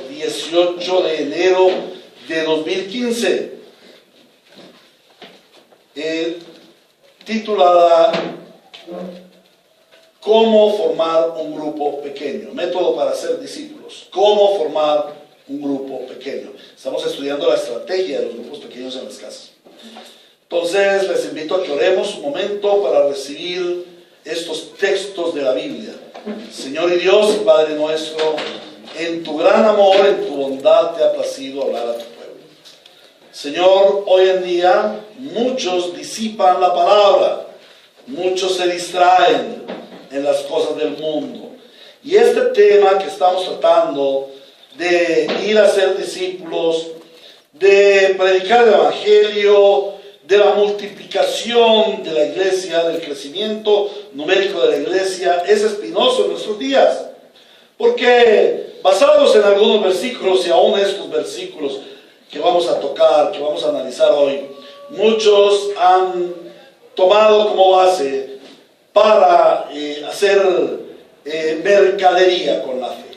18 de enero de 2015, titulada ¿Cómo formar un grupo pequeño? Método para ser discípulos. ¿Cómo formar un grupo pequeño? Estamos estudiando la estrategia de los grupos pequeños en las casas. Entonces les invito a que oremos un momento para recibir estos textos de la Biblia. Señor y Dios y Padre nuestro, en tu gran amor, en tu bondad te ha placido hablar a tu pueblo. Señor, hoy en día muchos disipan la palabra, muchos se distraen en las cosas del mundo. Y este tema que estamos tratando de ir a ser discípulos, de predicar el Evangelio, de la multiplicación de la iglesia, del crecimiento numérico de la iglesia, es espinoso en nuestros días. Porque basados en algunos versículos y aún estos versículos que vamos a tocar, que vamos a analizar hoy, muchos han tomado como base para hacer mercadería con la fe.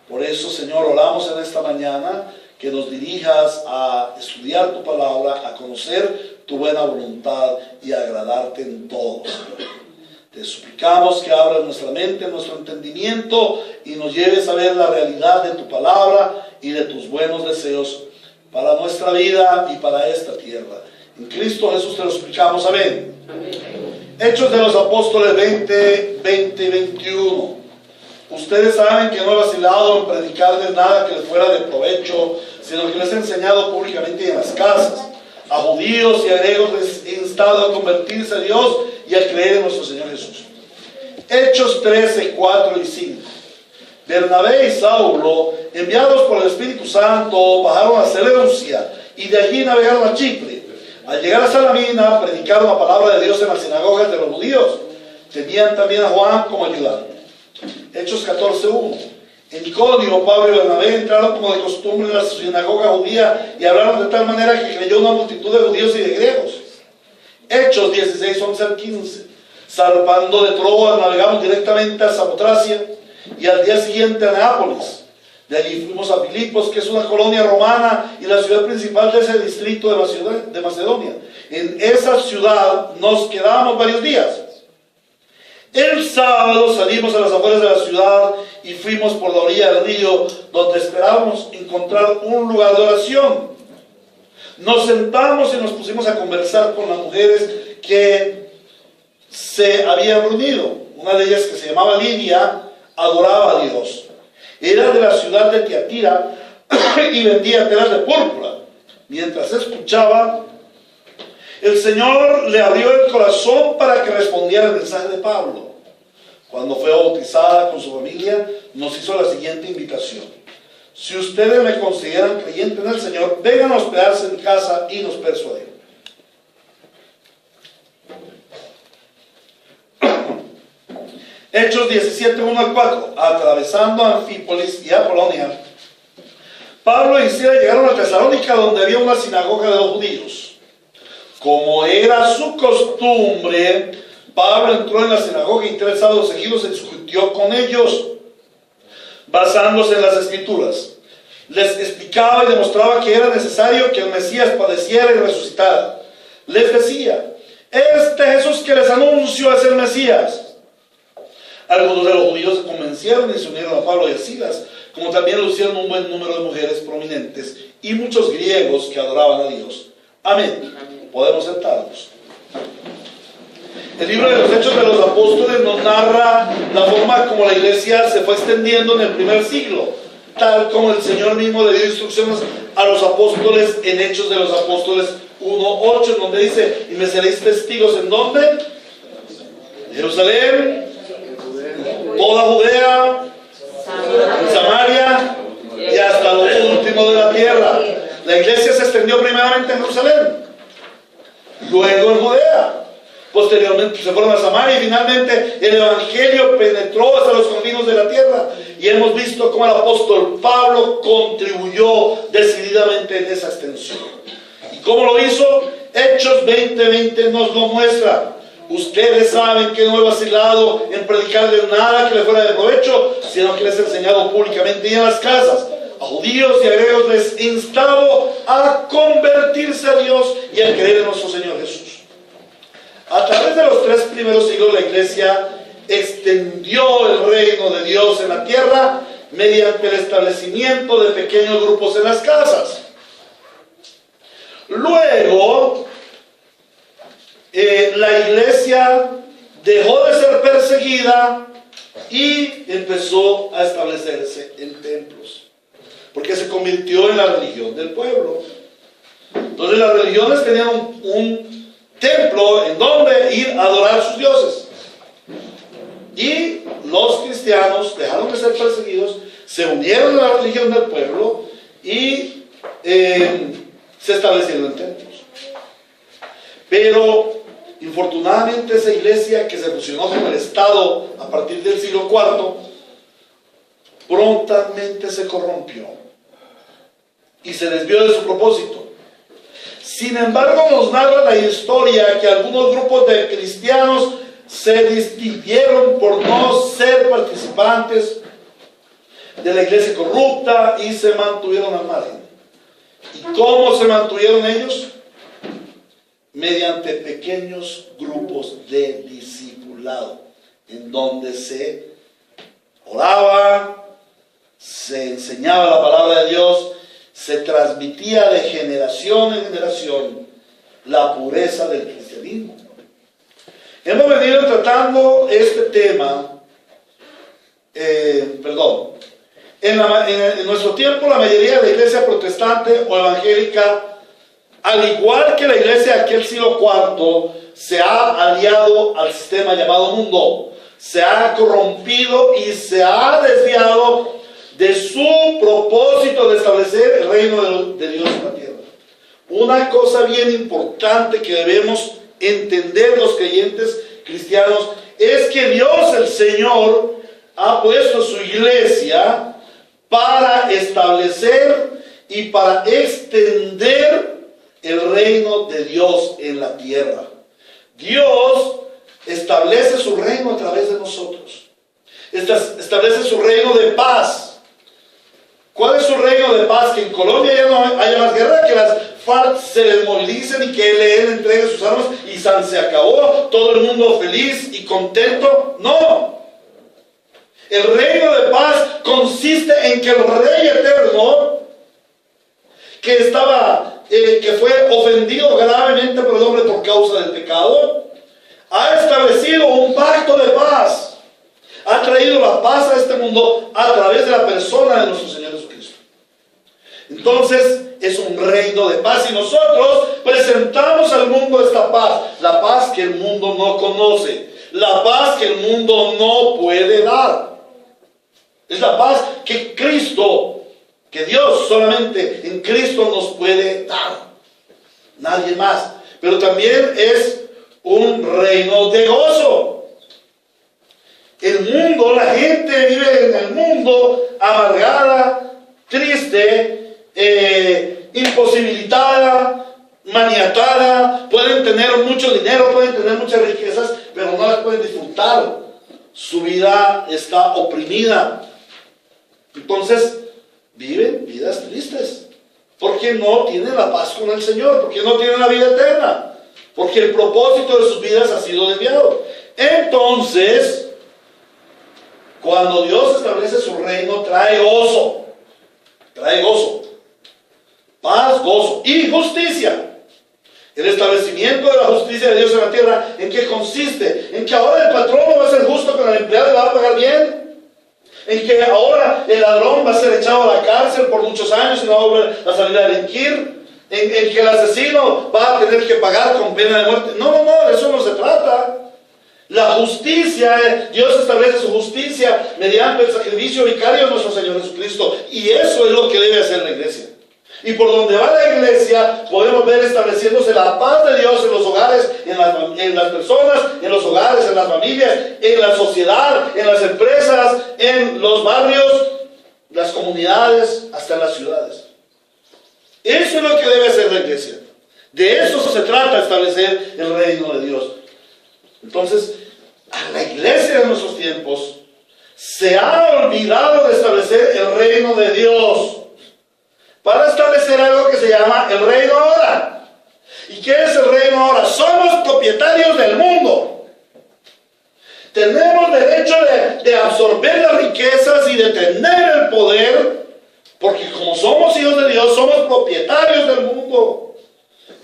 Por eso, Señor, oramos en esta mañana que nos dirijas a estudiar tu palabra, a conocer tu buena voluntad y a agradarte en todo, Señor. Te suplicamos que abras nuestra mente, nuestro entendimiento y nos lleves a ver la realidad de tu palabra y de tus buenos deseos para nuestra vida y para esta tierra. En Cristo Jesús te lo suplicamos. Amén. Amén. Hechos de los Apóstoles 20, 20 y 21. Ustedes saben que no he vacilado en predicar de nada que les fuera de provecho, sino que les he enseñado públicamente en las casas. A judíos y a griegos les he instado a convertirse a Dios y a creer en nuestro Señor Jesús. Hechos 13, 4 y 5. Bernabé y Saulo, enviados por el Espíritu Santo, bajaron a Seleucia y de allí navegaron a Chipre. Al llegar a Salamina, predicaron la palabra de Dios en las sinagogas de los judíos. Tenían también a Juan como ayudante. Hechos 14, 1. En Iconio, Pablo y Bernabé entraron como de costumbre en la sinagoga judía y hablaron de tal manera que creyó una multitud de judíos y de griegos. Hechos 16, 11 al 15. Zarpando de Troas, navegamos directamente a Samotracia y al día siguiente a Neápolis. De allí fuimos a Filipos, que es una colonia romana y la ciudad principal de ese distrito de Macedonia. En esa ciudad nos quedamos varios días. El sábado salimos a las afueras de la ciudad y fuimos por la orilla del río, donde esperábamos encontrar un lugar de oración. Nos sentamos y nos pusimos a conversar con las mujeres que se habían reunido. Una de ellas, que se llamaba Lidia, adoraba a Dios. Era de la ciudad de Tiatira y vendía telas de púrpura. Mientras escuchaba, el Señor le abrió el corazón para que respondiera el mensaje de Pablo. Cuando fue bautizada con su familia, nos hizo la siguiente invitación: si ustedes me consideran creyente en el Señor, vengan a hospedarse en mi casa, y nos persuadió. Hechos 17, 1 al 4. Atravesando Anfípolis y Apolonia, Pablo y Silas llegaron a Tesalónica, donde había una sinagoga de los judíos. Como era su costumbre, Pablo entró en la sinagoga y 3 sábados seguidos se discutió con ellos, basándose en las Escrituras. Les explicaba y demostraba que era necesario que el Mesías padeciera y resucitara. Les decía: este Jesús que les anuncio es el Mesías. Algunos de los judíos se convencieron y se unieron a Pablo y a Silas, como también lo hicieron un buen número de mujeres prominentes y muchos griegos que adoraban a Dios. Amén. Podemos sentarnos. El libro de los Hechos de los Apóstoles nos narra la forma como la iglesia se fue extendiendo en el primer siglo, tal como el Señor mismo le dio instrucciones a los apóstoles en Hechos de los Apóstoles 1:8, donde dice: y me seréis testigos ¿en dónde? Jerusalén, toda Judea, Samaria y hasta lo último de la tierra. La iglesia se extendió primeramente en Jerusalén, luego en Judea, posteriormente se fueron a Samaria y finalmente el Evangelio penetró hasta los confines de la tierra. Y hemos visto cómo el apóstol Pablo contribuyó decididamente en esa extensión. ¿Y cómo lo hizo? Hechos 20:20 nos lo muestra. Ustedes saben que no he vacilado en predicarles nada que les fuera de provecho, sino que les he enseñado públicamente y en las casas. a judíos y a griegos les instaba a convertirse a Dios y a creer en nuestro Señor Jesús. A través de los 3 primeros siglos la iglesia extendió el reino de Dios en la tierra mediante el establecimiento de pequeños grupos en las casas. Luego, la iglesia dejó de ser perseguida y empezó a establecerse en templos, porque se convirtió en la religión del pueblo. Entonces las religiones tenían un templo en donde ir a adorar a sus dioses. Y los cristianos dejaron de ser perseguidos, se unieron a la religión del pueblo y se establecieron en templos. Pero infortunadamente esa iglesia que se fusionó con el Estado a partir del siglo IV prontamente se corrompió y se desvió de su propósito. Sin embargo, nos narra la historia que algunos grupos de cristianos se distinguieron por no ser participantes de la iglesia corrupta y se mantuvieron al margen. ¿Y cómo se mantuvieron ellos? Mediante pequeños grupos de discipulado, en donde se oraba, se enseñaba la palabra de Dios, se transmitía de generación en generación la pureza del cristianismo. Hemos venido tratando este tema, en nuestro tiempo la mayoría de la iglesia protestante o evangélica, al igual que la iglesia de aquel siglo IV, se ha aliado al sistema llamado mundo, se ha corrompido y se ha desviado de su propósito de establecer el reino de Dios en la tierra. Una cosa bien importante que debemos entender los creyentes cristianos es que Dios el Señor ha puesto su iglesia para establecer y para extender el reino de Dios en la tierra. Dios establece su reino a través de nosotros. Establece su reino de paz. ¿Cuál es su reino de paz? Que en Colombia ya no haya más guerra, que las FARC se desmovilicen y que ELN entregue sus armas y se acabó, todo el mundo feliz y contento. No. El reino de paz consiste en que el Rey eterno, que fue ofendido gravemente por el hombre por causa del pecado, ha establecido un pacto de paz. Ha traído la paz a este mundo a través de la persona de nuestro Señor Jesucristo. Entonces es un reino de paz y nosotros presentamos al mundo esta paz, la paz que el mundo no conoce, la paz que el mundo no puede dar. Es la paz que Dios solamente en Cristo nos puede dar, nadie más. Pero también es un reino de gozo. El mundo, la gente vive en el mundo amargada, triste, imposibilitada, maniatada. Pueden tener mucho dinero, pueden tener muchas riquezas, pero no las pueden disfrutar. Su vida está oprimida. Entonces, viven vidas tristes, porque no tienen la paz con el Señor, porque no tienen la vida eterna, porque el propósito de sus vidas ha sido desviado. Entonces, cuando Dios establece su reino, trae gozo, paz, gozo y justicia. El establecimiento de la justicia de Dios en la tierra, ¿en qué consiste? En que ahora el patrono va a ser justo con el empleado y le va a pagar bien. En que ahora el ladrón va a ser echado a la cárcel por muchos años y no va a volver a salir a delinquir. En que el asesino va a tener que pagar con pena de muerte. No, de eso no se trata. La justicia, Dios establece su justicia mediante el sacrificio vicario de nuestro Señor Jesucristo. Y eso es lo que debe hacer la iglesia. Y por donde va la iglesia, podemos ver estableciéndose la paz de Dios en los hogares, en las personas, en los hogares, en las familias, en la sociedad, en las empresas, en los barrios, las comunidades, hasta en las ciudades. Eso es lo que debe hacer la iglesia. De eso se trata, establecer el reino de Dios. Entonces, a la iglesia de nuestros tiempos se ha olvidado de establecer el reino de Dios. para establecer algo que se llama el reino ahora. ¿Y qué es el reino ahora? Somos propietarios del mundo. Tenemos derecho de absorber las riquezas y de tener el poder, porque como somos hijos de Dios, somos propietarios del mundo.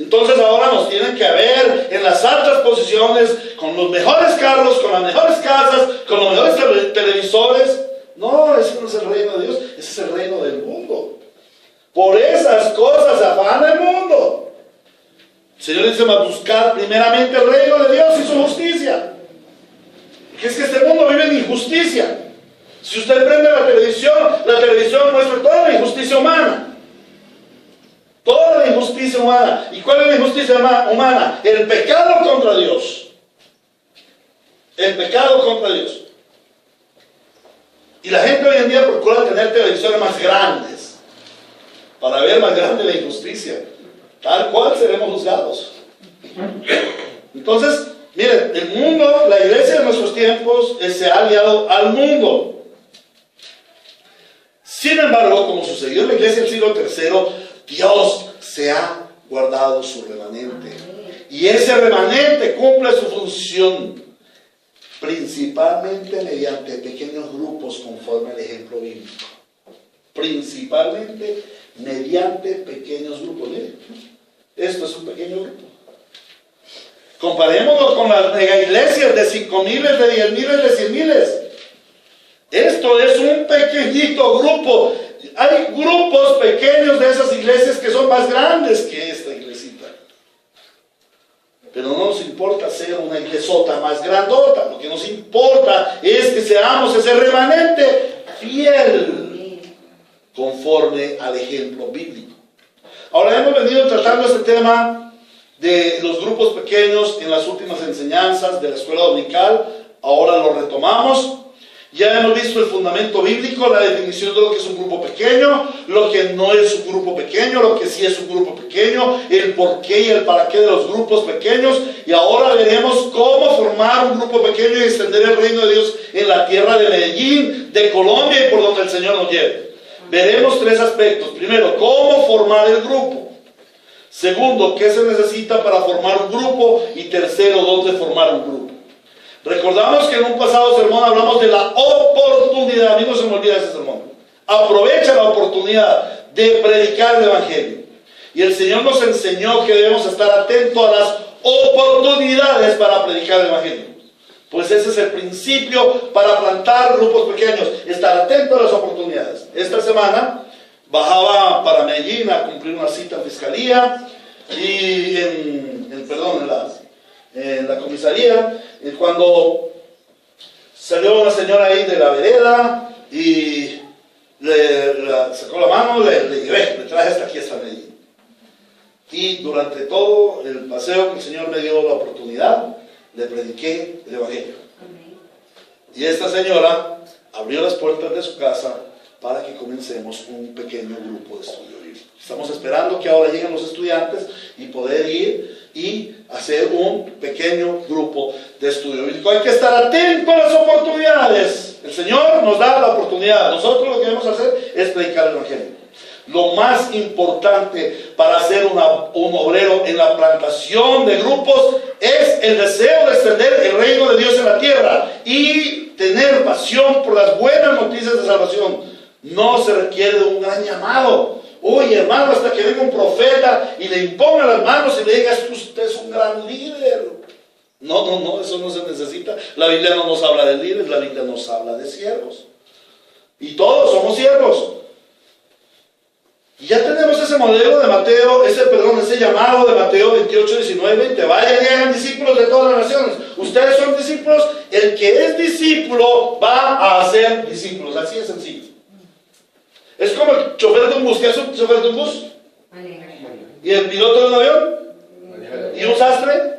Entonces ahora nos tienen que ver en las altas posiciones, con los mejores carros, con las mejores casas, con los mejores televisores. No, ese no es el reino de Dios, ese es el reino del mundo. Por esas cosas se afana el mundo. El Señor dice: a buscar primeramente el reino de Dios y su justicia. Que es que este mundo vive en injusticia. Si usted prende la televisión muestra toda la injusticia humana. Toda la injusticia humana. ¿Y cuál es la injusticia humana? El pecado contra Dios. El pecado contra Dios. Y la gente hoy en día procura tener televisores más grandes para ver más grande la injusticia. Tal cual seremos juzgados. Entonces, miren, el mundo, la iglesia de nuestros tiempos se ha aliado al mundo. Sin embargo, como sucedió en la iglesia del siglo III, Dios se ha guardado su remanente. Y ese remanente cumple su función principalmente mediante pequeños grupos conforme al ejemplo bíblico. Principalmente mediante pequeños grupos. Miren, esto es un pequeño grupo. Comparémoslo con las mega iglesias de 5,000, de 10,000, de 100,000. Esto es un pequeñito grupo. Hay grupos pequeños de esas iglesias que son más grandes que esta iglesita. Pero no nos importa ser una iglesota más grandota. Lo que nos importa es que seamos ese remanente fiel conforme al ejemplo bíblico. Ahora, hemos venido tratando este tema de los grupos pequeños en las últimas enseñanzas de la escuela dominical. Ahora lo retomamos. Ya hemos visto el fundamento bíblico, la definición de lo que es un grupo pequeño, lo que no es un grupo pequeño, lo que sí es un grupo pequeño, el por qué y el para qué de los grupos pequeños. Y ahora veremos cómo formar un grupo pequeño y extender el reino de Dios en la tierra de Medellín, de Colombia y por donde el Señor nos lleve. Veremos 3 aspectos. Primero, cómo formar el grupo. Segundo, qué se necesita para formar un grupo. Y tercero, dónde formar un grupo. Recordamos que en un pasado sermón hablamos de la oportunidad. A mí no se me olvida ese sermón. Aprovecha la oportunidad de predicar el evangelio. Y el Señor nos enseñó que debemos estar atentos a las oportunidades para predicar el evangelio. Pues ese es el principio para plantar grupos pequeños. Estar atento a las oportunidades. Esta semana bajaba para Medellín a cumplir una cita en fiscalía y en la comisaría. Y cuando salió una señora ahí de la vereda y le sacó la mano, le llevé, le traje hasta aquí, hasta Medellín. Y durante todo el paseo que el Señor me dio la oportunidad, le prediqué el evangelio. Y esta señora abrió las puertas de su casa para que comencemos un pequeño grupo de estudio bíblico. Estamos esperando que ahora lleguen los estudiantes y poder ir y hacer un pequeño grupo de estudio bíblico. Hay que estar atentos a las oportunidades. El Señor nos da la oportunidad. Nosotros lo que debemos hacer es predicar el evangelio. Lo más importante para ser un obrero en la plantación de grupos es el deseo de extender el reino de Dios en la tierra y tener pasión por las buenas noticias de salvación. No se requiere de un gran llamado. Uy, hermano, hasta que venga un profeta y le imponga las manos y le diga: es que usted es un gran líder. No, eso no se necesita. La Biblia no nos habla de líderes, la Biblia nos habla de siervos. Y todos somos siervos. Y ya tenemos ese modelo de Mateo, ese llamado de Mateo 28, 19, 20. Vayan y hagan discípulos de todas las naciones. Ustedes son discípulos. El que es discípulo va a hacer discípulos. Así de sencillo. Es como el chofer de un bus. ¿Qué es un chofer de un bus? ¿Y el piloto de un avión? ¿Y un sastre?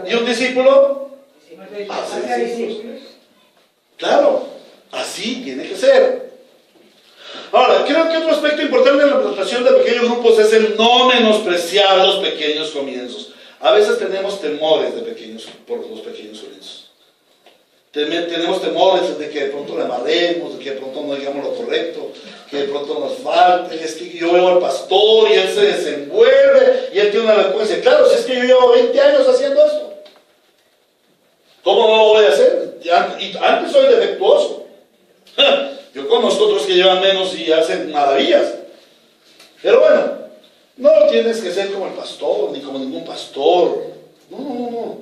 ¿Y un discípulo? Hace discípulos. Claro, así tiene que ser. Ahora, creo que otro aspecto importante en la plantación de pequeños grupos es el no menospreciar los pequeños comienzos. A veces tenemos temores por los pequeños comienzos. Tenemos temores de que de pronto le amaremos, de que de pronto no digamos lo correcto, que de pronto nos falte. Es que yo veo al pastor y él se desenvuelve y él tiene una vergüenza. Claro, si es que yo llevo 20 años haciendo esto, ¿cómo no lo voy a hacer? Y antes soy defectuoso. Yo conozco otros que llevan menos y hacen maravillas. Pero bueno, no tienes que ser como el pastor, ni como ningún pastor. No.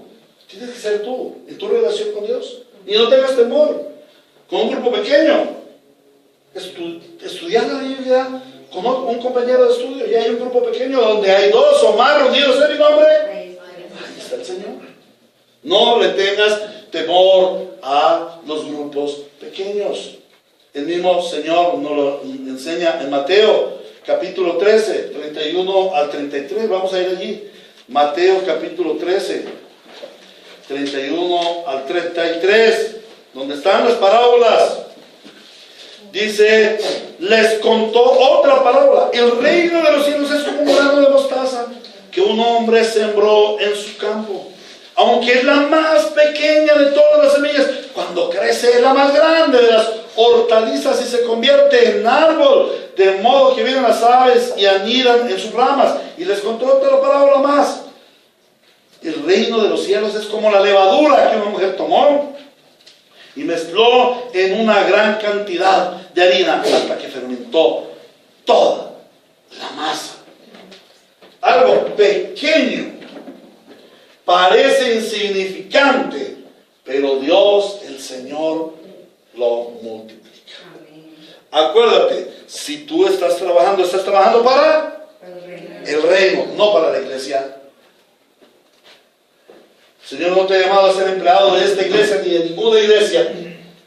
Tienes que ser tú, en tu relación con Dios. Y no tengas temor. Con un grupo pequeño. Estudiar la Biblia con un compañero de estudio. Y hay un grupo pequeño donde hay 2 o más reunidos en mi nombre. Ahí está el Señor. No le tengas temor a los grupos pequeños. El mismo Señor nos lo enseña en Mateo capítulo 13, 31 al 33. Vamos a ir allí. Mateo capítulo 13, 31 al 33, donde están las parábolas. Dice, les contó otra parábola. El reino de los cielos es como un grano de mostaza que un hombre sembró en su campo. Aunque es la más pequeña de todas las semillas, cuando crece es la más grande de las hortalizas y se convierte en árbol, de modo que vienen las aves y anidan en sus ramas. Y les contó otra parábola más. El reino de los cielos es como la levadura que una mujer tomó y mezcló en una gran cantidad de harina hasta que fermentó toda la masa. Algo pequeño, parece insignificante, pero Dios, el Señor, lo multiplica. Acuérdate, si tú estás trabajando para el reino, no para la iglesia. El Señor no te ha llamado a ser empleado de esta iglesia ni de ninguna iglesia.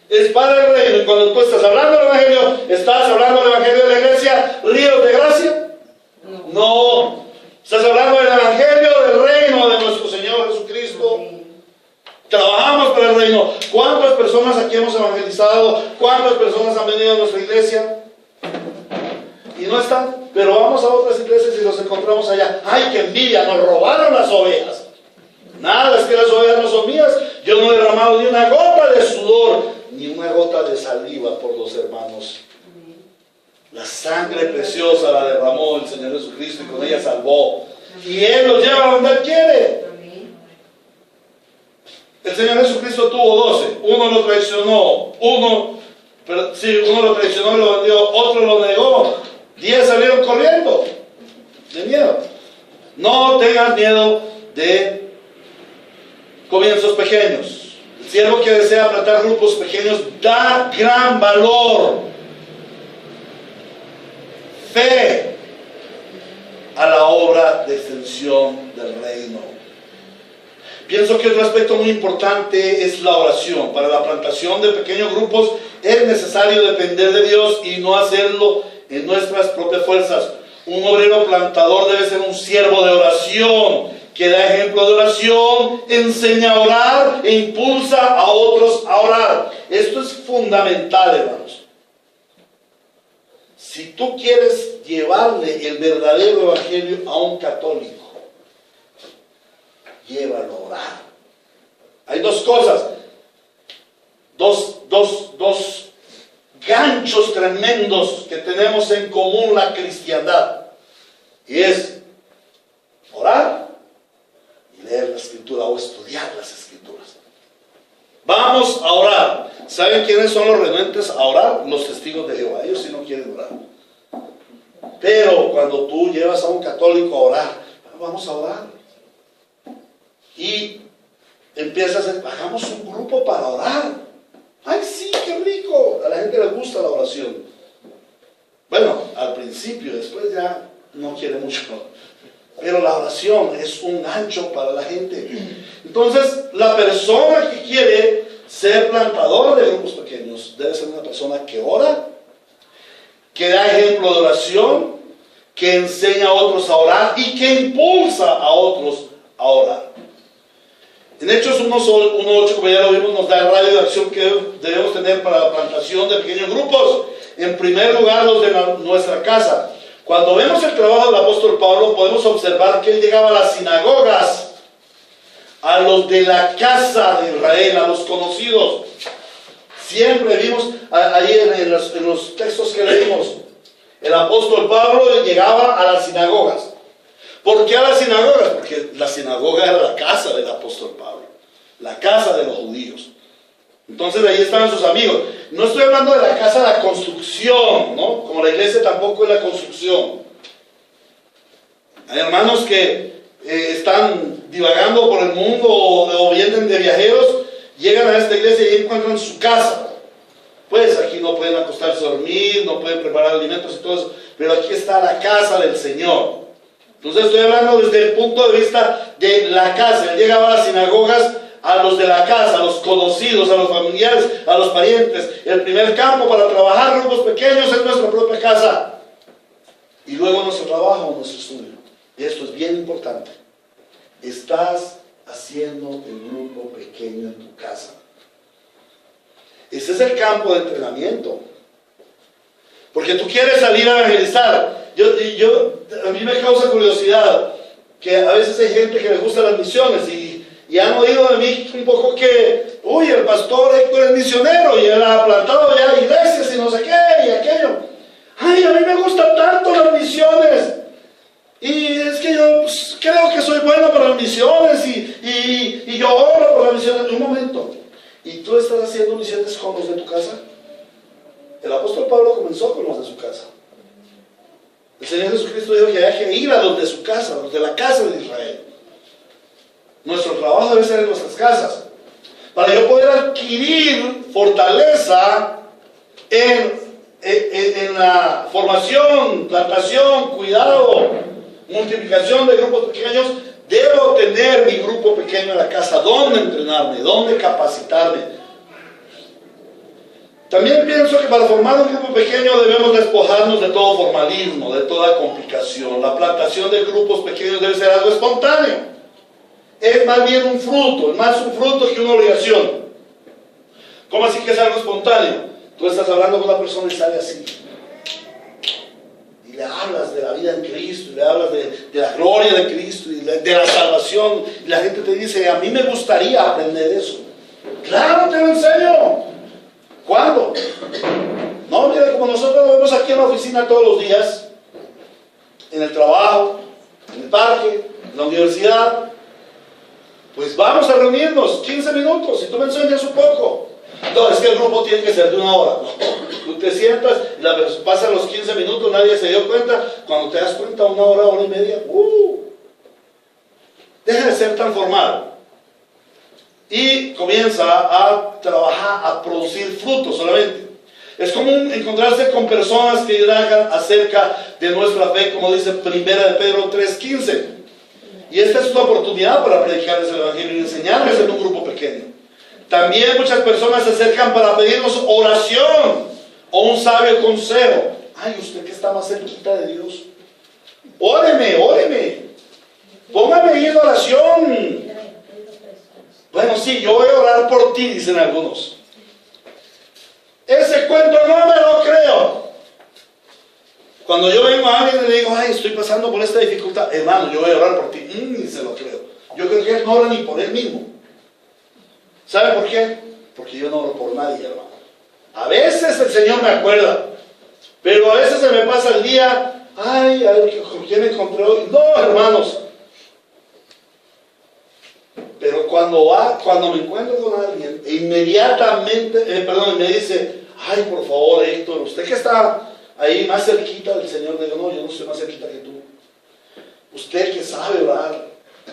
Es para el reino. Y cuando tú estás hablando del evangelio, ¿estás hablando del evangelio de la iglesia líos de gracia? No. Estás hablando del evangelio del reino de nuestro Señor Jesucristo. Trabajamos para el reino. ¿Cuántas personas aquí hemos evangelizado? ¿Cuántas personas han venido a nuestra iglesia? Y no están, pero vamos a otras iglesias y los encontramos allá. ¡Ay, qué envidia! Nos robaron las ovejas. Nada, es que las ovejas no son mías. Yo no he derramado ni una gota de sudor, ni una gota de saliva por los hermanos. La sangre preciosa la derramó el Señor Jesucristo y con ella salvó. Y Él los lleva a donde Él quiere. El Señor Jesucristo tuvo 12. Uno lo traicionó. Uno lo traicionó y lo vendió. Otro lo negó. 10 salieron corriendo de miedo. No tengas miedo de comienzos pequeños. El siervo que desea plantar grupos pequeños da gran valor, fe a la obra de extensión del reino. Pienso que otro aspecto muy importante es la oración. Para la plantación de pequeños grupos es necesario depender de Dios y no hacerlo en nuestras propias fuerzas. Un obrero plantador debe ser un siervo de oración, que da ejemplo de oración, enseña a orar e impulsa a otros a orar. Esto es fundamental, hermanos. Si tú quieres llevarle el verdadero evangelio a un católico, llévalo a orar. Hay dos cosas, dos ganchos tremendos que tenemos en común la cristiandad, y es orar y leer la escritura o estudiar las escrituras. Vamos a orar. ¿Saben quiénes son los renuentes a orar? Los testigos de Jehová. Ellos sí no quieren orar. Pero cuando tú llevas a un católico a orar, vamos a orar. Y empiezas a hacer, hagamos un grupo para orar. ¡Ay, sí, qué rico! A la gente le gusta la oración. Bueno, al principio, después ya no quiere mucho. Pero la oración es un gancho para la gente. Entonces, la persona que quiere ser plantador de grupos pequeños debe ser una persona que ora, que da ejemplo de oración, que enseña a otros a orar y que impulsa a otros a orar. En Hechos 1:8, como ya lo vimos, nos da el radio de acción que debemos tener para la plantación de pequeños grupos. En primer lugar, los de nuestra casa. Cuando vemos el trabajo del apóstol Pablo, podemos observar que él llegaba a las sinagogas a los de la casa de Israel, a los conocidos. Siempre vimos ahí en los textos que leímos, el apóstol Pablo llegaba a las sinagogas. ¿Por qué a las sinagogas? Porque la sinagoga era la casa del apóstol Pablo, la casa de los judíos. Entonces ahí estaban sus amigos. No estoy hablando de la casa de la construcción, ¿no? Como la iglesia tampoco es la construcción. Hay hermanos que están divagando por el mundo o vienen de viajeros, llegan a esta iglesia y encuentran su casa. Pues aquí no pueden acostarse a dormir, no pueden preparar alimentos y todo eso, pero aquí está la casa del Señor. Entonces estoy hablando desde el punto de vista de la casa. Él llegaba a las sinagogas, a los de la casa, a los conocidos, a los familiares, a los parientes. El primer campo para trabajar grupos pequeños es nuestra propia casa. Y luego nuestro trabajo, nuestro estudio. Y esto es bien importante. Estás haciendo el grupo pequeño en tu casa. Ese es el campo de entrenamiento. Porque tú quieres salir a evangelizar. A mí me causa curiosidad que a veces hay gente que le gusta las misiones y han oído de mí un poco que, uy, el pastor Héctor es misionero y él ha plantado ya iglesias y no sé qué y aquello. Ay, a mí me gustan tanto las misiones. Y es que yo creo que soy bueno para las misiones y yo oro por las misiones. Un momento. ¿Y tú estás haciendo misiones con los de tu casa? El apóstol Pablo comenzó con los de su casa. El Señor Jesucristo dijo que hay que ir a los de su casa, a los de la casa de Israel. Nuestro trabajo debe ser en nuestras casas. Para yo poder adquirir fortaleza en la formación, plantación, cuidado, multiplicación de grupos pequeños, debo tener mi grupo pequeño en la casa. ¿Dónde entrenarme? ¿Dónde capacitarme? También pienso que para formar un grupo pequeño debemos despojarnos de todo formalismo, de toda complicación. La plantación de grupos pequeños debe ser algo espontáneo. Es más bien un fruto, es más un fruto que una obligación. ¿Cómo así que es algo espontáneo? Tú estás hablando con una persona y sale así. Y le hablas de la vida en Cristo, y le hablas de la gloria de Cristo, y de la salvación. Y la gente te dice, a mí me gustaría aprender eso. Claro, te lo enseño. ¿Cuándo? No, mira, como nosotros lo vemos aquí en la oficina todos los días, en el trabajo, en el parque, en la universidad, pues vamos a reunirnos 15 minutos y tú me enseñas un poco. No, es que el grupo tiene que ser de una hora. No, tú te sientas, pasan los 15 minutos, nadie se dio cuenta. Cuando te das cuenta, una hora, hora y media, deja de ser tan formal. Y comienza a trabajar, a producir frutos solamente. Es común encontrarse con personas que digan acerca de nuestra fe, como dice 1 de Pedro 3:15. Y esta es una oportunidad para predicarles el evangelio y enseñarles en un grupo pequeño. También muchas personas se acercan para pedirnos oración o un sabio consejo. Ay, usted que está más cerquita de Dios, óreme, póngame ahí en oración. Bueno, sí, yo voy a orar por ti, dicen algunos. Ese cuento no me lo creo. Cuando yo vengo a alguien y le digo, ay, estoy pasando por esta dificultad, hermano, yo voy a orar por ti, ni se lo creo. Yo creo que él no ora ni por él mismo. ¿Sabe por qué? Porque yo no oro por nadie, hermano. A veces el Señor me acuerda, pero a veces se me pasa el día, ay, a ver, ¿con quién me encontré hoy? No, hermanos. Pero cuando me encuentro con alguien, inmediatamente, me dice, ay, por favor, Héctor, usted que está ahí más cerquita del Señor, digo, no, yo no estoy más cerquita que tú. Usted que sabe orar,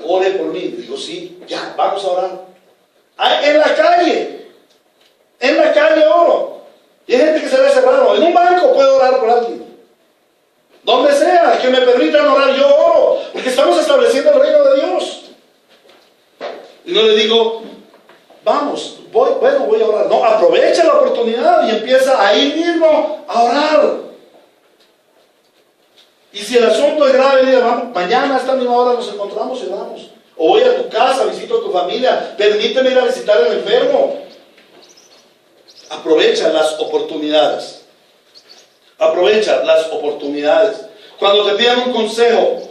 ore por mí. Digo, sí, ya, vamos a orar. En la calle oro. Y hay gente que se ve cerrado. En un banco puedo orar por alguien. Donde sea, que me permitan orar, yo oro. Porque estamos estableciendo el reino de Dios. Y no le digo, vamos, voy a orar. No, aprovecha la oportunidad y empieza ahí mismo a orar. Y si el asunto es grave, diga, vamos, mañana a esta misma hora nos encontramos y oramos. O voy a tu casa, visito a tu familia, permíteme ir a visitar al enfermo. Aprovecha las oportunidades. Aprovecha las oportunidades. Cuando te pidan un consejo,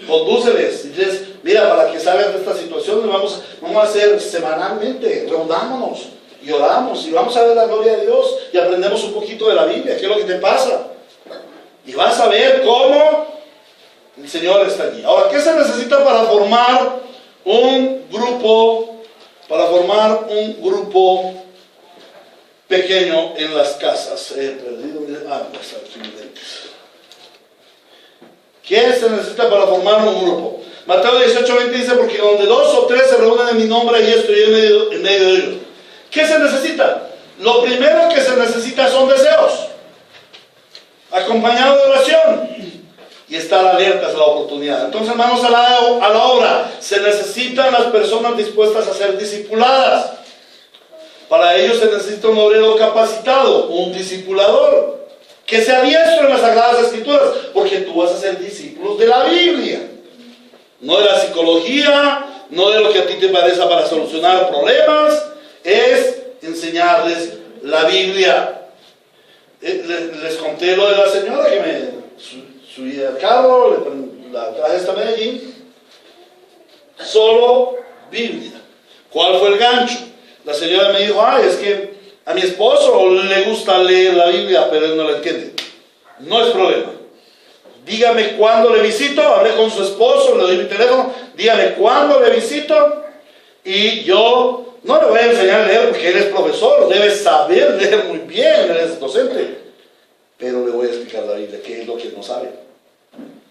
Condúceles. Y dices, mira, para que salgan de esta situación, vamos a hacer semanalmente, reunámonos y oramos y vamos a ver la gloria de Dios y aprendemos un poquito de la Biblia, qué es lo que te pasa. Y vas a ver cómo el Señor está allí. Ahora, ¿qué se necesita para formar un grupo? Para formar un grupo pequeño en las casas. ¿Qué se necesita para formar un grupo? Mateo 18:20 dice, porque donde 2 o 3 se reúnen en mi nombre, ahí estoy en medio de ellos. ¿Qué se necesita? Lo primero que se necesita son deseos, acompañado de oración, y estar alertas a la oportunidad. Entonces, hermanos, a la obra. Se necesitan las personas dispuestas a ser discipuladas. Para ello se necesita un obrero capacitado, un discipulador, que sea diestro en las Sagradas Escrituras, porque tú vas a ser discípulos de la Biblia, no de la psicología, no de lo que a ti te parezca para solucionar problemas, es enseñarles la Biblia. Les conté lo de la señora que me subí al carro, la traje hasta Medellín, solo Biblia. ¿Cuál fue el gancho? La señora me dijo, es que a mi esposo le gusta leer la Biblia, pero él no la entiende. No es problema. Dígame cuándo le visito, hablé con su esposo, le doy mi teléfono, dígame cuándo le visito, y yo no le voy a enseñar a leer porque él es profesor, debe saber leer muy bien, él es docente, pero le voy a explicar la Biblia, que es lo que él no sabe.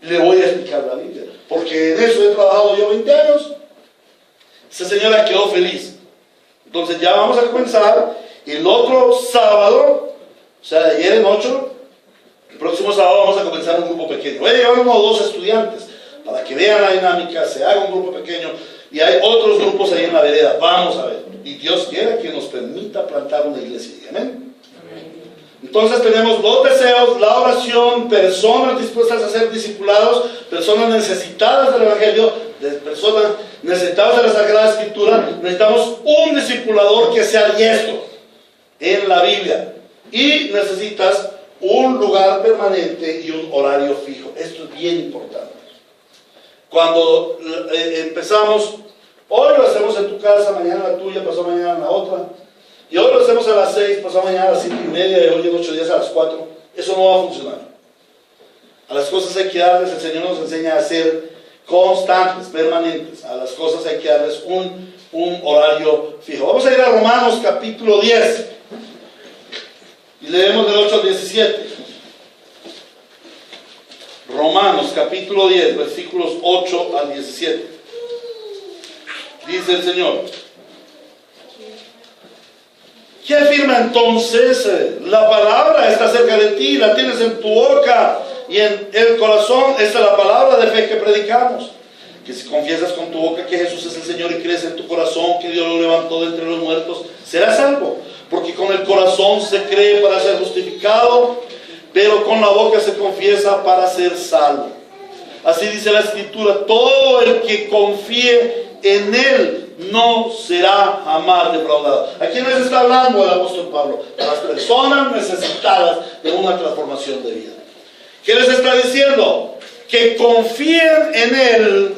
Le voy a explicar la Biblia, porque en eso he trabajado yo 20 años. Esa señora quedó feliz. Entonces ya vamos a comenzar el otro sábado, o sea, de ayer en 8, el próximo sábado vamos a comenzar un grupo pequeño. Voy a llevar 1 o 2 estudiantes para que vean la dinámica, se haga un grupo pequeño, y hay otros grupos ahí en la vereda. Vamos a ver, y Dios quiera que nos permita plantar una iglesia. Amén. Entonces tenemos 2 deseos: la oración, personas dispuestas a ser discipulados, personas necesitadas del Evangelio, personas necesitadas de la Sagrada Escritura. Necesitamos un discipulador que sea diestro en la Biblia, y necesitas un lugar permanente y un horario fijo. Esto es bien importante. Cuando empezamos, hoy lo hacemos en tu casa, mañana la tuya, pasado mañana en la otra, y hoy lo hacemos a las 6, pasado mañana a las 5:30, y hoy en 8 días a las 4. Eso no va a funcionar. A las cosas hay que darles, el Señor nos enseña a ser constantes, permanentes. A las cosas hay que darles un horario fijo. Vamos a ir a Romanos capítulo 10 y leemos del 8 al 17. Romanos capítulo 10, versículos 8 al 17. Dice el Señor: ¿qué afirma entonces? La palabra está cerca de ti, la tienes en tu boca y en el corazón. Esta es la palabra de fe que predicamos. Que si confiesas con tu boca que Jesús es el Señor y crees en tu corazón que Dios lo levantó de entre los muertos, serás salvo. Porque con el corazón se cree para ser justificado, pero con la boca se confiesa para ser salvo. Así dice la Escritura: todo el que confíe en Él no será jamás defraudado. ¿A quiénes está hablando el apóstol Pablo? A las personas necesitadas de una transformación de vida. ¿Qué les está diciendo? Que confíen en Él,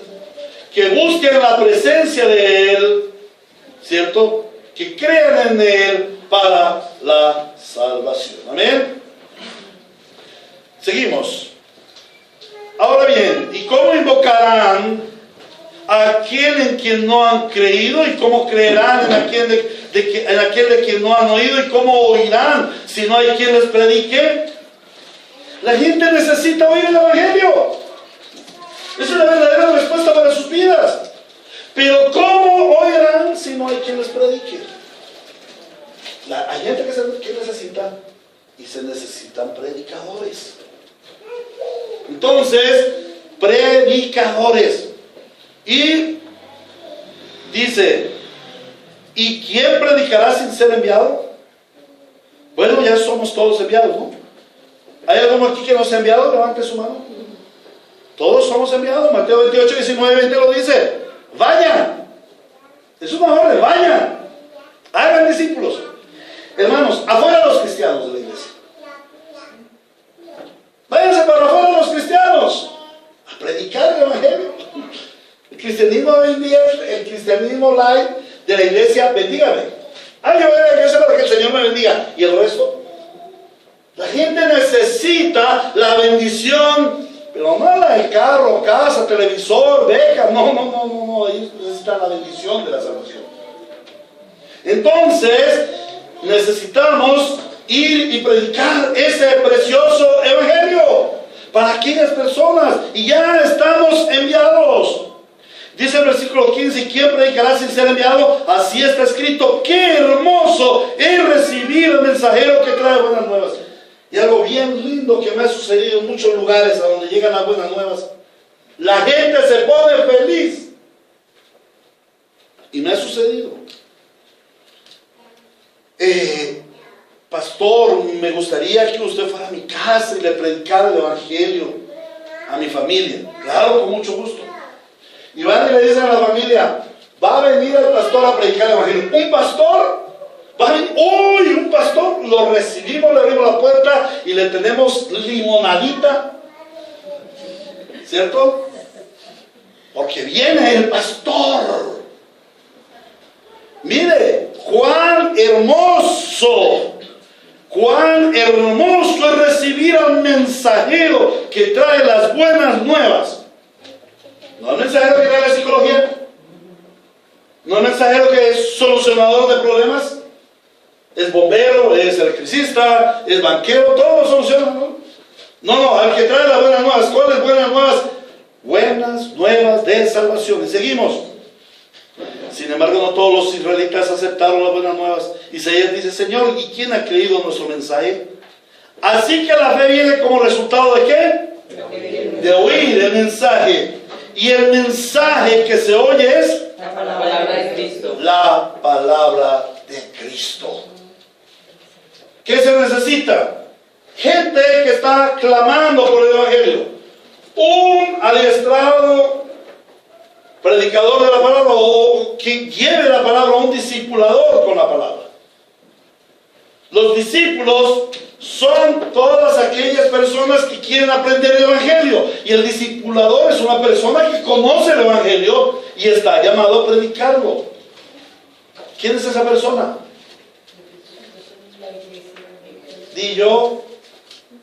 que busquen la presencia de Él, ¿cierto? Que crean en Él para la salvación. Amén. Seguimos. Ahora bien, ¿y cómo invocarán a aquel en quien no han creído? ¿Y cómo creerán en aquel de quien no han oído? ¿Y cómo oirán si no hay quien les predique? La gente necesita oír el Evangelio. Es una verdadera respuesta para sus vidas. Pero ¿cómo oirán si no hay quien les predique? Hay gente que necesita, y se necesitan predicadores. Entonces, predicadores. Y dice: ¿y quién predicará sin ser enviado? Bueno, ya somos todos enviados, ¿no? ¿Hay alguno aquí que no sea enviado? Levante su mano. Todos somos enviados. Mateo 28, 19, 20 lo dice. Vayan. Es una orden, vayan. Hagan discípulos. Hermanos, afuera los cristianos de la iglesia. Váyanse para afuera los cristianos a predicar predicar el evangelio. El cristianismo hoy en día es el cristianismo light de la iglesia. Bendígame. Yo voy a la iglesia para que el Señor me bendiga. ¿Y el resto? La gente necesita la bendición, pero no la del carro, casa, televisor, beca. No. Ellos necesitan la bendición de la salvación. Entonces, necesitamos ir y predicar ese precioso evangelio para aquellas personas, y ya estamos enviados. Dice el versículo 15: ¿y quién predicará sin ser enviado? Así está escrito. ¡Qué hermoso es recibir el mensajero que trae buenas nuevas! Y algo bien lindo que me ha sucedido en muchos lugares a donde llegan las buenas nuevas, la gente se pone feliz. Y me ha sucedido. Pastor, me gustaría que usted fuera a mi casa y le predicara el evangelio a mi familia. Claro, con mucho gusto. Y van y le dicen a la familia: va a venir el pastor a predicar el evangelio. ¿Un pastor? Va a venir. ¡Uy! Un pastor. Lo recibimos, le abrimos la puerta y le tenemos limonadita, ¿cierto? Porque viene el pastor. Mire, cuán hermoso es recibir al mensajero que trae las buenas nuevas. No el mensajero que trae la psicología, no el mensajero que es solucionador de problemas, es bombero, es electricista, es banquero, todo lo soluciona, ¿no? No, al que trae las buenas nuevas. ¿Cuáles buenas nuevas? Buenas nuevas de salvación. Y seguimos. Sin embargo, no todos los israelitas aceptaron las buenas nuevas. Isaías dice: Señor, ¿y quién ha creído nuestro mensaje? Así que la fe viene como resultado ¿de qué? De oír el mensaje. Y el mensaje que se oye es la palabra de Cristo. La palabra de Cristo. ¿Qué se necesita? Gente que está clamando por el evangelio. Un adiestrado predicador de la palabra, o que lleve la palabra, un discipulador con la palabra. Los discípulos son todas aquellas personas que quieren aprender el evangelio, y el discipulador es una persona que conoce el evangelio y está llamado a predicarlo. ¿Quién es esa persona? Di yo.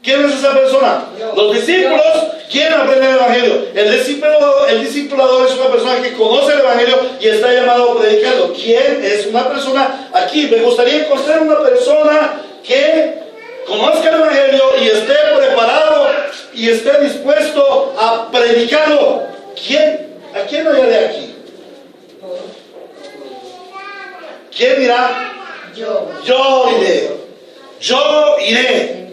¿Quién es esa persona? Los discípulos quieren aprender el evangelio. El discipulador es una persona que conoce el evangelio y está llamado a predicarlo. ¿Quién es una persona aquí? Me gustaría encontrar una persona que conozca el evangelio y esté preparado y esté dispuesto a predicarlo. ¿Quién? ¿A quién no iré aquí? ¿Quién dirá? Yo iré. Yo iré.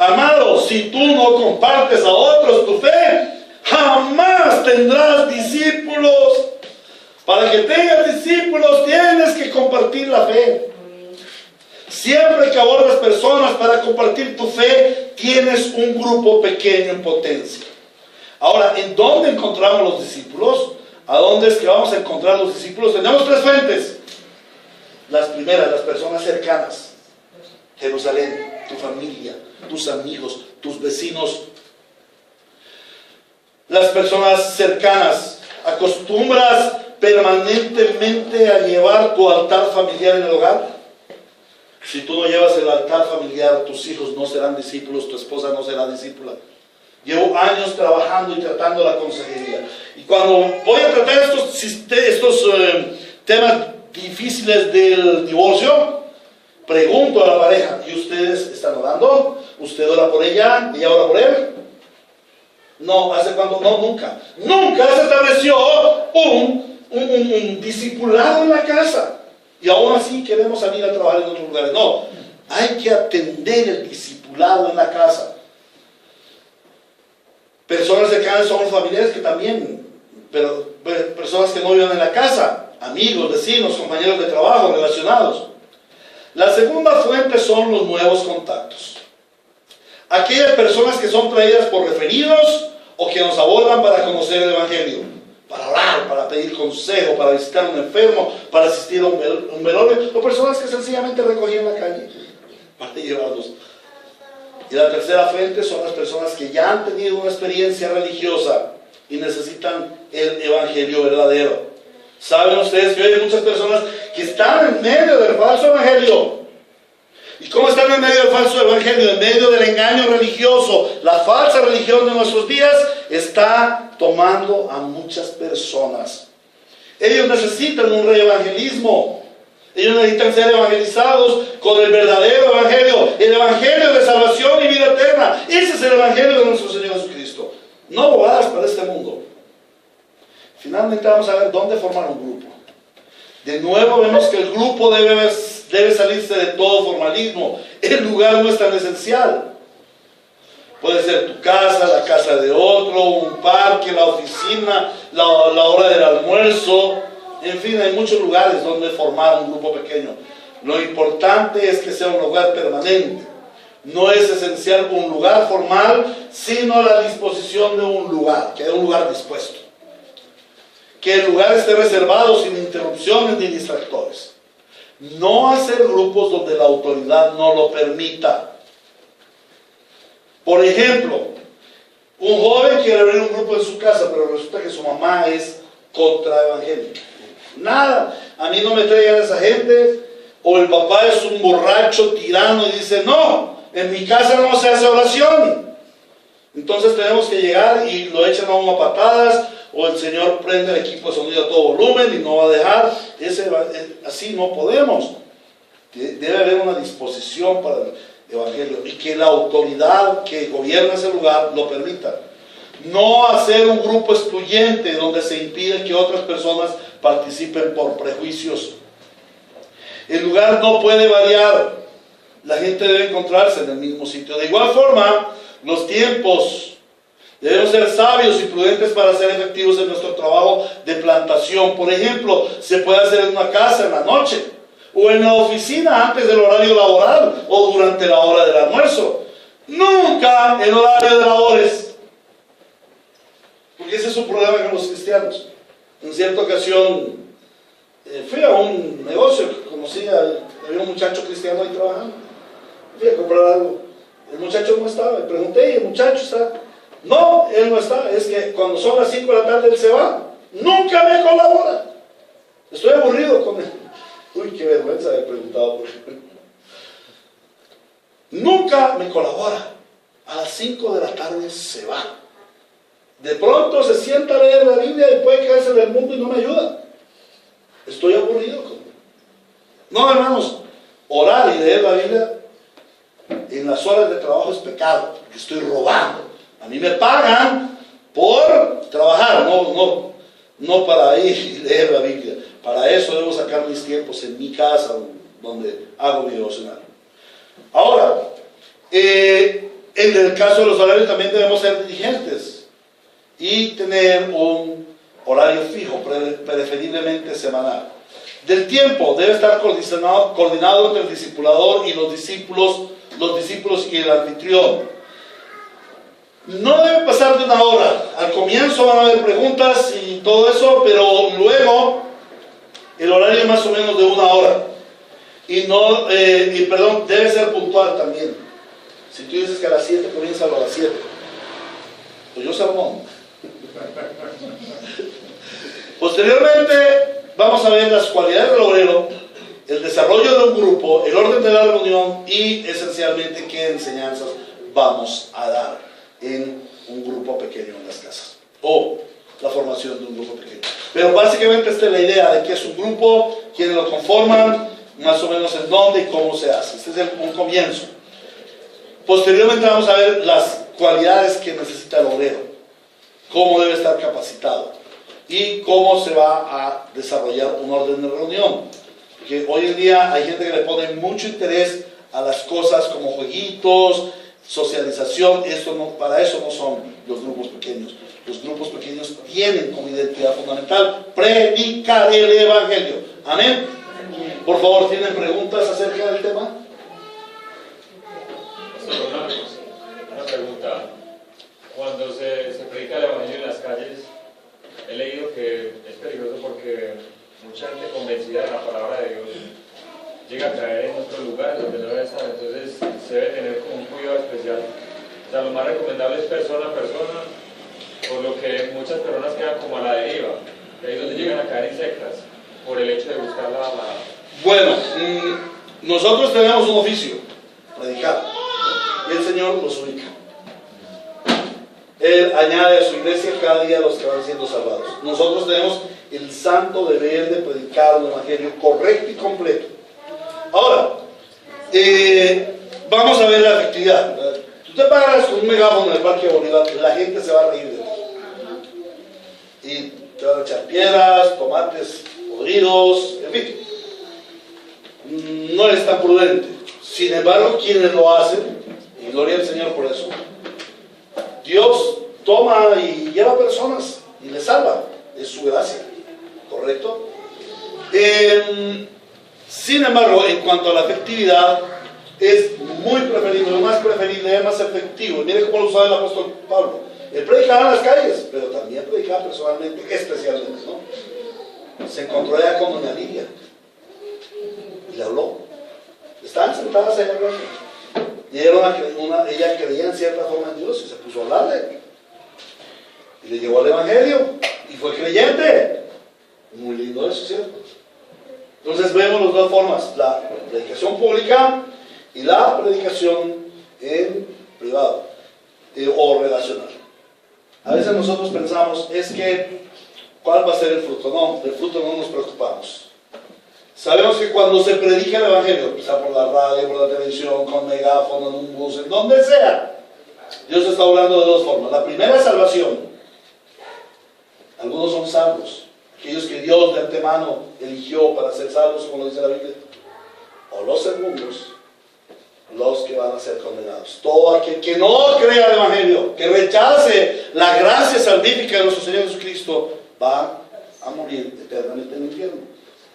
Amado, si tú no compartes a otros tu fe, jamás tendrás discípulos. Para que tengas discípulos tienes que compartir la fe. Siempre que abordas personas para compartir tu fe, tienes un grupo pequeño en potencia. Ahora, ¿en dónde encontramos los discípulos? ¿A dónde es que vamos a encontrar los discípulos? Tenemos tres fuentes. Las primeras, las personas cercanas. Jerusalén, tu familia, tus amigos, tus vecinos. Las personas cercanas. ¿Acostumbras permanentemente a llevar tu altar familiar en el hogar? Si tú no llevas el altar familiar, tus hijos no serán discípulos, tu esposa no será discípula. Llevo años trabajando y tratando la consejería. Y cuando voy a tratar estos temas difíciles del divorcio, pregunto a la pareja: ¿y ustedes están orando? ¿Usted ora por ella? ¿Ella ora por él? No, ¿hace cuánto? No, nunca. Nunca se estableció un discipulado en la casa. Y aún así queremos salir a trabajar en otros lugares. No, hay que atender el discipulado en la casa. Personas cercanas son los familiares que también, pero personas que no viven en la casa, amigos, vecinos, compañeros de trabajo, relacionados. La segunda fuente son los nuevos contactos. Aquellas personas que son traídas por referidos o que nos abordan para conocer el evangelio, para orar, para pedir consejo, para visitar a un enfermo, para asistir a un velorio, o personas que sencillamente recogían la calle para llevarlos. Y la tercera fuente son las personas que ya han tenido una experiencia religiosa y necesitan el evangelio verdadero. ¿Saben ustedes que hoy hay muchas personas que están en medio del falso evangelio? ¿Y cómo están en medio del falso evangelio? En medio del engaño religioso. La falsa religión de nuestros días está tomando a muchas personas. Ellos necesitan un reevangelismo. Ellos necesitan ser evangelizados con el verdadero evangelio, el evangelio de salvación y vida eterna. Ese es el evangelio de nuestro Señor Jesucristo. No bobadas para este mundo. Finalmente vamos a ver dónde formar un grupo. De nuevo vemos que el grupo debe salirse de todo formalismo. El lugar no es tan esencial. Puede ser tu casa, la casa de otro, un parque, la oficina, la hora del almuerzo. En fin, hay muchos lugares donde formar un grupo pequeño. Lo importante es que sea un lugar permanente. No es esencial un lugar formal, sino la disposición de un lugar, que haya un lugar dispuesto. Que el lugar esté reservado sin interrupciones ni distractores. No hacer grupos donde la autoridad no lo permita. Por ejemplo, un joven quiere abrir un grupo en su casa, pero resulta que su mamá es contraevangélica. Nada, a mí no me traigan esa gente. O el papá es un borracho tirano y dice, no, en mi casa no se hace oración. Entonces tenemos que llegar y lo echan a uno a patadas, o el Señor prende el equipo de sonido a todo volumen y no va a dejar. Así no podemos. Debe haber una disposición para el evangelio y que la autoridad que gobierna ese lugar lo permita. No hacer un grupo excluyente donde se impide que otras personas participen por prejuicios. El lugar no puede variar. La gente debe encontrarse en el mismo sitio. De igual forma, los tiempos. Debemos ser sabios y prudentes para ser efectivos en nuestro trabajo de plantación. Por ejemplo, se puede hacer en una casa en la noche, o en la oficina antes del horario laboral, o durante la hora del almuerzo. Nunca en horario de labores. Porque ese es un problema con los cristianos. En cierta ocasión fui a un negocio que conocía, había un muchacho cristiano ahí trabajando. Fui a comprar algo. El muchacho no estaba. Le pregunté, ¿y el muchacho está? No, él no está. Es que cuando son las 5 de la tarde él se va. Nunca me colabora. Estoy aburrido con él. Uy, qué vergüenza haber preguntado por él. Nunca me colabora. A las 5 de la tarde se va. De pronto se sienta a leer la Biblia y puede quedarse en el mundo y no me ayuda. Estoy aburrido con él. No, hermanos, orar y leer la Biblia en las horas de trabajo es pecado, porque estoy robando. A mí me pagan por trabajar, no para ir y leer la Biblia. Para eso debo sacar mis tiempos en mi casa, donde hago mi devocional. Ahora, en el caso de los horarios también debemos ser diligentes y tener un horario fijo, preferiblemente semanal. Del tiempo debe estar coordinado entre el discipulador y los discípulos y el anfitrión. No debe pasar de una hora. Al comienzo van a haber preguntas y todo eso, pero luego el horario es más o menos de una hora. Debe ser puntual también. Si tú dices que a las 7 comienza a las 7, pues yo sermón. Posteriormente vamos a ver las cualidades del obrero, el desarrollo de un grupo, el orden de la reunión y esencialmente qué enseñanzas vamos a dar en un grupo pequeño en las casas, o la formación de un grupo pequeño. Pero básicamente esta es la idea de qué es un grupo, quiénes lo conforman, más o menos en dónde y cómo se hace. Este es un comienzo. Posteriormente vamos a ver las cualidades que necesita el obrero, cómo debe estar capacitado y cómo se va a desarrollar un orden de reunión. Porque hoy en día hay gente que le pone mucho interés a las cosas como jueguitos, socialización. Para eso no son los grupos pequeños. Los grupos pequeños tienen como identidad fundamental predicar el evangelio. Amén. Por favor, ¿tienen preguntas acerca del tema? Una pregunta. Cuando se predica el evangelio en las calles, he leído que es peligroso porque mucha gente convencida de la palabra de Dios llega a caer en otro lugar donde no debe estar, entonces se debe tener como un cuidado especial. O sea, lo más recomendable es persona a persona, por lo que muchas personas quedan como a la deriva, ahí es donde llegan a caer en sectas, por el hecho de buscar la... Bueno, nosotros tenemos un oficio, predicar, y el Señor los ubica. Él añade a su iglesia cada día a los que van siendo salvados. Nosotros tenemos el santo deber de predicar un evangelio correcto y completo. Ahora, vamos a ver la efectividad. Tú te paras con un megáfono en el Parque Bolívar, la gente se va a reír de ti. Y te van a echar piedras, tomates podridos, en fin. No eres tan prudente. Sin embargo, quienes lo hacen, y gloria al Señor por eso, Dios toma y lleva personas y les salva. Es su gracia, ¿correcto? Sin embargo, en cuanto a la efectividad, es muy preferible, lo más preferible, es más efectivo. Mire cómo lo usaba el apóstol Pablo. Él predicaba en las calles, pero también predicaba personalmente, especialmente, ¿no? Se encontró allá con doña Lidia y le habló. Estaban sentadas allá hablando. Y ella creía en cierta forma en Dios y se puso a hablarle. Y le llevó al evangelio y fue creyente. Muy lindo eso, ¿cierto? Entonces vemos las dos formas, la predicación pública y la predicación en privado o relacional. A veces nosotros pensamos, es que, ¿cuál va a ser el fruto? No, del fruto no nos preocupamos. Sabemos que cuando se predica el evangelio, quizá por la radio, por la televisión, con megáfono, en un bus, en donde sea, Dios está hablando de dos formas. La primera es salvación. Algunos son salvos, aquellos que Dios de antemano eligió para ser salvos, como lo dice la Biblia. O los segundos, los que van a ser condenados. Todo aquel que no crea el evangelio, que rechace la gracia salvífica de nuestro Señor Jesucristo, va a morir eternamente en el infierno.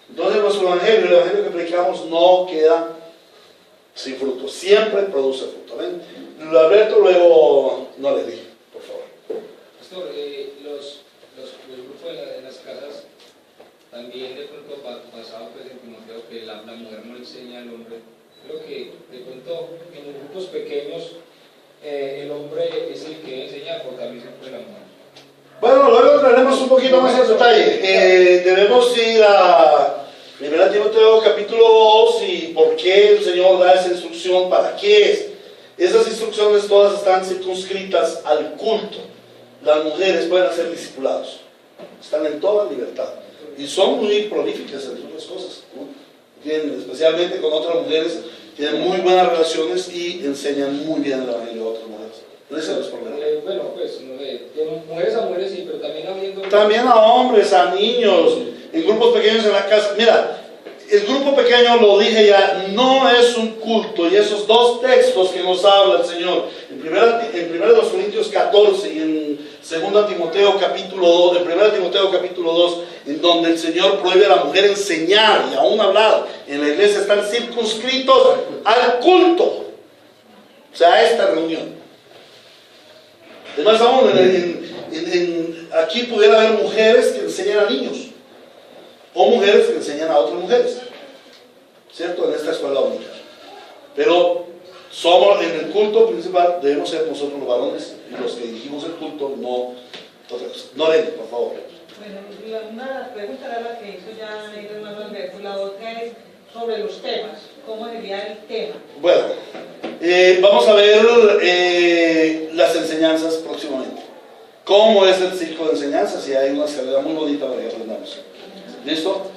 Entonces nuestro evangelio, el evangelio que predicamos, no queda sin fruto, siempre produce fruto. ¿Ven? Alberto luego no le dije, por favor. Pastor, los grupos en las casas también de pronto pasado pues en Timoteo que la mujer no le enseña al hombre. Creo que de pronto en los grupos pequeños el hombre es el que debe enseñar, porque también siempre la mujer. Bueno, luego entraremos un poquito más en detalle. Debemos ir a 1 Timoteo capítulo 2 y por qué el Señor da esa instrucción, para qué es. Esas instrucciones todas están circunscritas al culto. Las mujeres pueden hacer discipulados, están en toda libertad y son muy prolíficas entre otras cosas, ¿no? Tienen, especialmente con otras mujeres, tienen muy buenas relaciones y enseñan muy bien el evangelio a otras mujeres. No ese es el problema. Bueno, pues de mujeres a mujeres sí, pero también habiendo... También a hombres, a niños, en grupos pequeños en la casa. Mira, el grupo pequeño, lo dije ya, no es un culto. Y esos dos textos que nos habla el Señor, en 1 Corintios 14 y en 2 Timoteo capítulo 2, en 1 Timoteo capítulo 2, en donde el Señor prohíbe a la mujer enseñar y aún hablar en la iglesia, están circunscritos al culto, o sea, a esta reunión. Además, aún aquí pudiera haber mujeres que enseñan a niños, o mujeres que enseñan a otras mujeres, ¿cierto? En esta escuela única. Pero somos en el culto principal, debemos ser nosotros los varones y los que dirigimos el culto, no otra cosa. Norena, por favor. Bueno, una pregunta era la que hizo ya el hermano Alberto, la otra es sobre los temas. ¿Cómo sería el tema? Bueno, vamos a ver las enseñanzas próximamente. ¿Cómo es el ciclo de enseñanzas? Y hay una escalera muy bonita para que aprendamos. ¿Listo?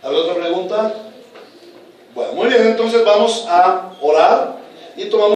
¿Alguna otra pregunta? Bueno, muy bien, entonces vamos a orar y tomamos